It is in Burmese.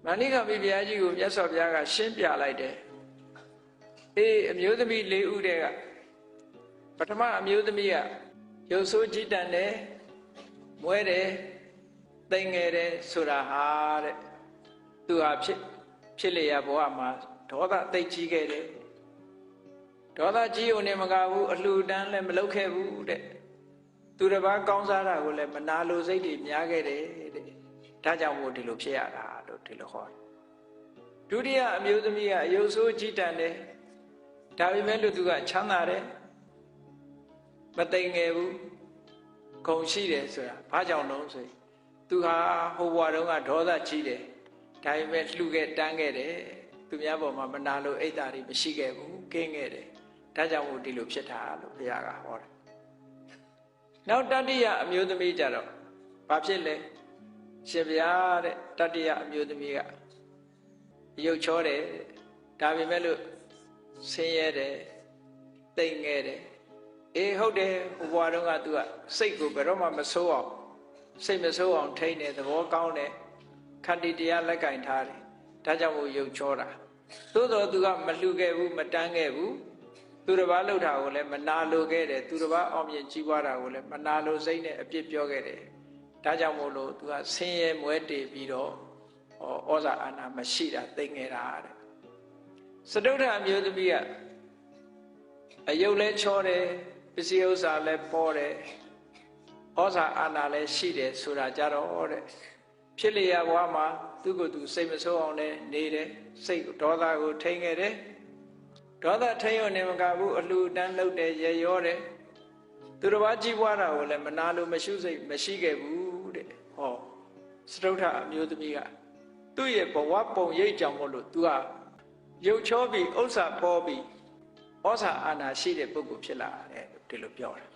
မာနိကမိဖုရားကြီးကိုမြတ်စွာဘုရားကရှင်းပြလိုက်တယ်အမျိုးသမီး၄ဦးတည်းကပထမအမျိုးသမီးကရုပ်ဆိုးကြီးတန်တယ်မွဲတယ်သိငယ်တယ်ဆိုတာဟာတဲ့သူဟာဖြစ်လေရဘဝမှာဒေါသသိကြီးခဲ့တယ်ဒေါသကြီးုံနဲ့မကဘူးအလှူဒန်းလည်းမလုပ်ခဲ့ဘူးတဲ့သူတစ်ပါးကောင်းစားတာကိုလည်းမနာလိုစိတ်တွေများခဲ့တယ်တဲ့ဒါကြောင့်မို့ဒီလိုဖြစ်ရတာလို့ဒီလိုခေါ်တယ်ဒုတိယအမျိုးသမီးကရုပ်ဆိုးကြီးတန်တယ်ဒါပေမဲ့လို့သူကချမ်းသာတယ်မသိငယ်ဘူးဂုဏ်ရှိတယ်ဆိုတာဘာကြောင့်လဲဆိုရင်သူဟာဟိုဘဝတုန်းကဒေါသကြီးတယ်ဒါပေမဲ့လှူခဲ့တန်းခဲ့တယ်သူများပေါ်မှာမနာလို့အိတ်တာတွေမရှိခဲ့ဘူးကင်းခဲ့တယ်ဒါကြောင့်မို့ဒီလိုဖြစ်တာလို့ဘုရားကဟောတယ်နောက်တတိယအမျိုးသမီးကြတော့ဘာဖြစ်လဲရှင်ဘုရားတဲ့တတိယအမျိုးသမီးကရုပ်ချောတယ်ဒါပေမဲ့လို့ဆင်းရဲတယ်တိမ်ငယ်တယ်ဟုတ်တယ်ဟိုဘဝတုန်းကသူကစိတ်ကိုဘယ်တော့မှမဆိုးအောင်စိတ်မဆိုးအောင်ထိန်းတယ်သဘောကောင်းတယ်ခန္တီတရားလက်ကင်ထားတယ်ဒါကြောင့်မို့ရုပ်ချောတာသို့တော်သူကမလှူခဲ့ဘူးမတန်းခဲ့ဘူးသူတစ်ပါးလှုပ်တာကိုလည်းမနာလိုခဲ့တယ်သူတစ်ပါးအောင်မြင်ကြီးပွားတာကိုလည်းမနာလိုစိတ်နဲ့အပြစ်ပြောခဲ့တယ်ဒါကြောင့်မို့လို့သူကဆင်းရဲမွဲတေပြီးတော့ဩဇာအာဏာမရှိတာသိငယ်တာတဲ့စတုထအမျိုးသမီးကအယုတ်လဲချောတယ်ပစ္စည်းဥစ္စာလဲပေါ်တယ်ဩဇာအာဏာလဲရှိတယ်ဆိုတာကြတော့တဲ့ဖြစ်လျက်ဘဝမှာသူ့ကိုယ်သူစိတ်မဆိုးအောင်လဲနေတယ်စိတ်ဒေါသကိုထိန်းခဲ့တယ်ဒေါသထိန်းရနေမကဘူးအလှူတန်းလုပ်တယ်ရရောတယ်သူတစ်ပါးကြီးပွားတာကိုလည်းမနာလို့မရှိစိတ်မရှိခဲ့ဘူးတဲ့ဟောစတုထအမျိုးသမီးကသူ့ရဲ့ဘဝပုံရိပ်ကြောင့်မို့လို့သူကရုပ်ချောပြီးဥစ္စာပေါ်ပြီးဩဇာအာဏာရှိတဲ့ပုဂ္ဂိုလ်ဖြစ်လာတယ်လို့ဒီလိုပြောတာ